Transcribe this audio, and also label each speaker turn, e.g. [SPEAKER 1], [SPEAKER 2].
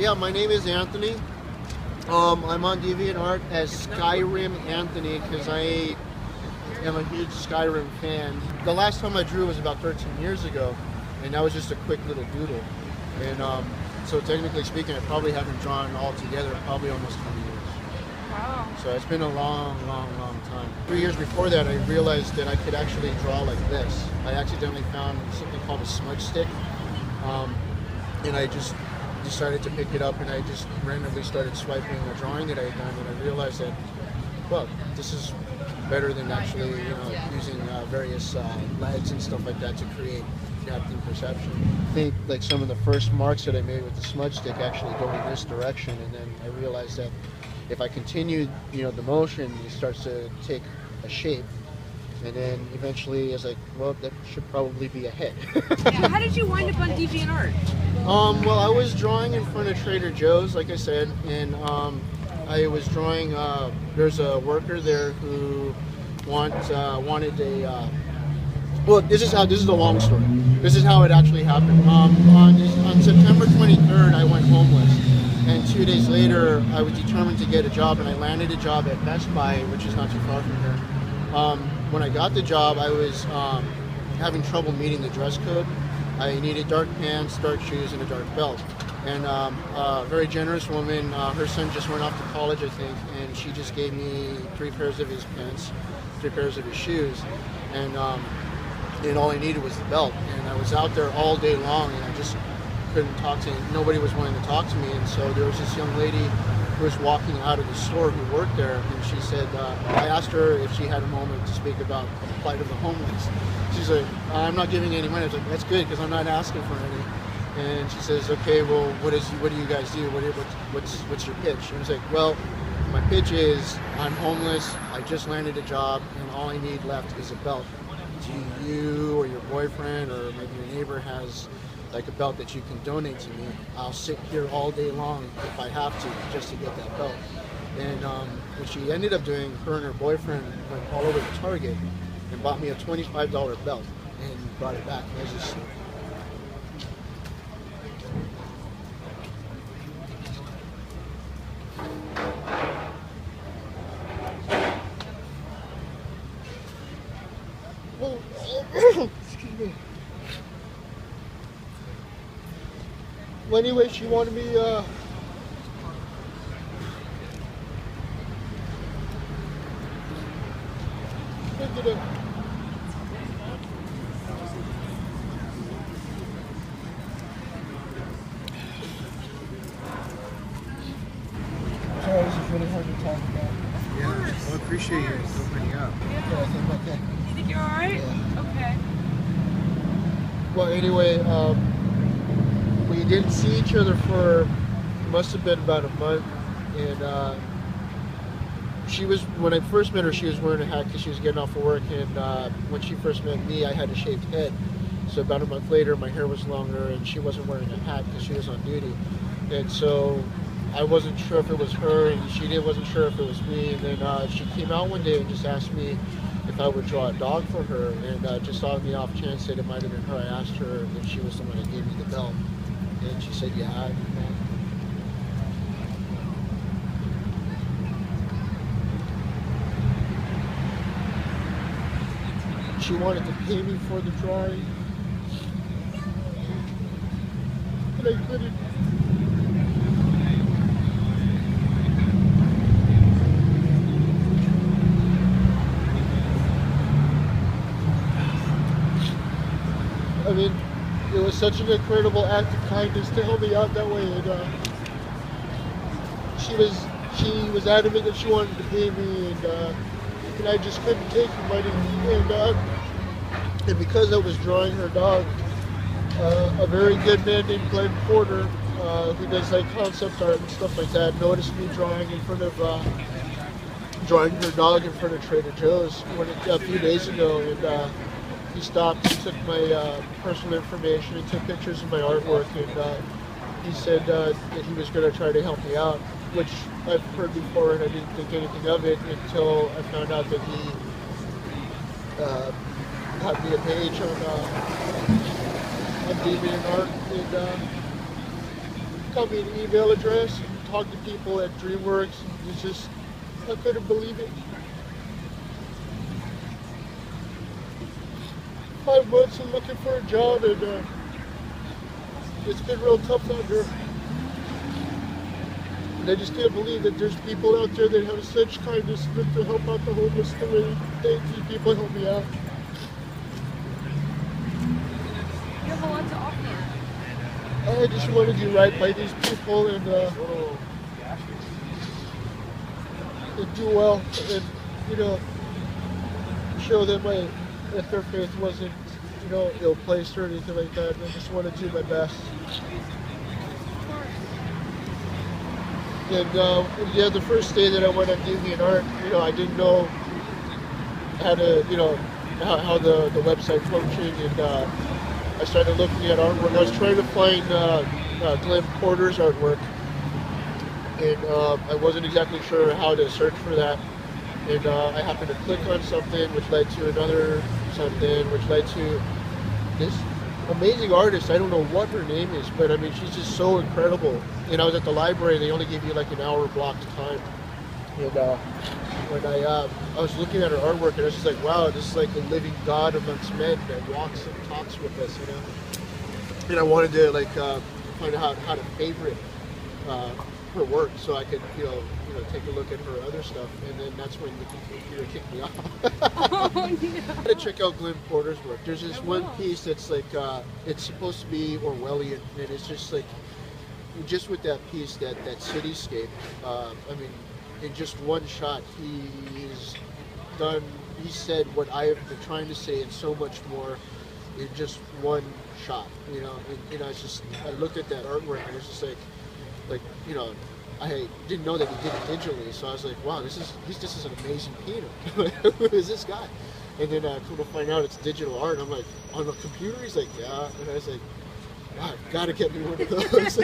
[SPEAKER 1] Yeah, my name is Anthony. I'm on DeviantArt as SkyrimAnthony because I am a huge Skyrim fan. The last time I drew was about 13 years ago, and that was just a quick little doodle. And so technically speaking, I probably haven't drawn all together probably almost 20 years.
[SPEAKER 2] Wow.
[SPEAKER 1] So it's been a long time. 3 years before that, I realized that I could actually draw like this. I accidentally found something called a smudge stick, and I just decided to pick it up, and I just randomly started swiping a drawing that I had done, and I realized that, well, this is better than actually, using various LEDs and stuff like that to create depth and perception. I think like some of the first marks that I made with the smudge stick actually go in this direction, and then I realized that if I continue, the motion, it starts to take a shape. And then eventually I was like, well, that should probably be a head.
[SPEAKER 2] Yeah, how did you wind up on DeviantArt?
[SPEAKER 1] Well, I was drawing in front of Trader Joe's, like I said, and I was drawing, there's a worker there who wanted a, well, this is the long story. This is how it actually happened. On September 23rd, I went homeless. And 2 days later, I was determined to get a job, and I landed a job at Best Buy, which is not too far from here. When I got the job, I was having trouble meeting the dress code. I needed dark pants, dark shoes, and a dark belt. And a very generous woman, her son just went off to college, I think, and she just gave me 3 pairs of his pants, 3 pairs of his shoes, and all I needed was the belt. And I was out there all day long, and I just couldn't talk to him. Nobody was willing to talk to me, and so there was this young lady who was walking out of the store who worked there, and she said, I asked her if she had a moment to speak about the plight of the homeless. She's like, I'm not giving any money. I was like, that's good, because I'm not asking for any. And she says, okay, well, what do you guys do? What's your pitch? And I was like, well, my pitch is I'm homeless, I just landed a job, and all I need left is a belt. Do you or your boyfriend or maybe your neighbor has like a belt that you can donate to me? I'll sit here all day long if I have to, just to get that belt. And what she ended up doing, her and her boyfriend went all over to Target and bought me a $25 belt and brought it back. I was just, excuse me. Well, anyway, she wanted me, pick it up. Sorry, this is really hard to talk about.
[SPEAKER 3] Yeah, well, I appreciate you opening up.
[SPEAKER 1] Yeah, I think okay.
[SPEAKER 2] You think you're alright?
[SPEAKER 1] Yeah.
[SPEAKER 2] Okay.
[SPEAKER 1] Well, anyway, we didn't see each other for, must have been about a month, and she was, when I first met her, she was wearing a hat because she was getting off of work, and when she first met me, I had a shaved head. So about a month later, my hair was longer, and she wasn't wearing a hat because she was on duty. And so I wasn't sure if it was her, and she wasn't sure if it was me, and then she came out one day and just asked me if I would draw a dog for her, and just on the off chance that it might have been her, I asked her if she was the one that gave me the belt. And she said, yeah, I did that. She wanted to pay me for the drawing, but I couldn't. I mean, it was such an incredible act of kindness to help me out that way, and she was adamant that she wanted to pay me, and I just couldn't take the money, and because I was drawing her dog, a very good man named Glenn Porter, who does like concept art and stuff like that, noticed me drawing her dog in front of Trader Joe's a few days ago, and he stopped, he took my personal information, he took pictures of my artwork, and he said that he was going to try to help me out, which I've heard before, and I didn't think anything of it until I found out that he had me a page on DeviantArt, and got me an email address and talked to people at Dreamworks. And it's just, I couldn't believe it. 5 months of looking for a job, and it's been real tough out here. And I just can't believe that there's people out there that have such kindness to help out the homeless the way these people help me out.
[SPEAKER 2] You have a lot to offer.
[SPEAKER 1] I just want to do right by these people and do well, and show that that their faith wasn't ill-placed or anything like that. I just want to do my best. And the first day that I went on DeviantArt, I didn't know how to, how the website functioned, and I started looking at artwork. I was trying to find Glenn Porter's artwork, and I wasn't exactly sure how to search for that. And I happened to click on something, which led to another something, which led to this amazing artist. I don't know what her name is, but I mean, she's just so incredible. And I was at the library, and they only give you like an hour blocked time. And when I was looking at her artwork, and I was just like, wow, this is like a living God amongst men that walks and talks with us, And I wanted to like find out how to favorite her work, so I could take a look at her other stuff. And then that's when the computer kicked me off.
[SPEAKER 2] Oh, no.
[SPEAKER 1] I had to check out Glenn Porter's work. There's this one piece that's like it's supposed to be Orwellian, and it's just like just with that piece, that cityscape. I mean, in just one shot, he's said what I have been trying to say and so much more in just one shot. And I looked at that artwork, and it's just like I didn't know that he did it digitally, so I was like, wow, this is an amazing painter. Who is this guy? And then come to find out it's digital art. I'm like, on the computer? He's like, yeah. And I was like, wow, I've got to get me one of those.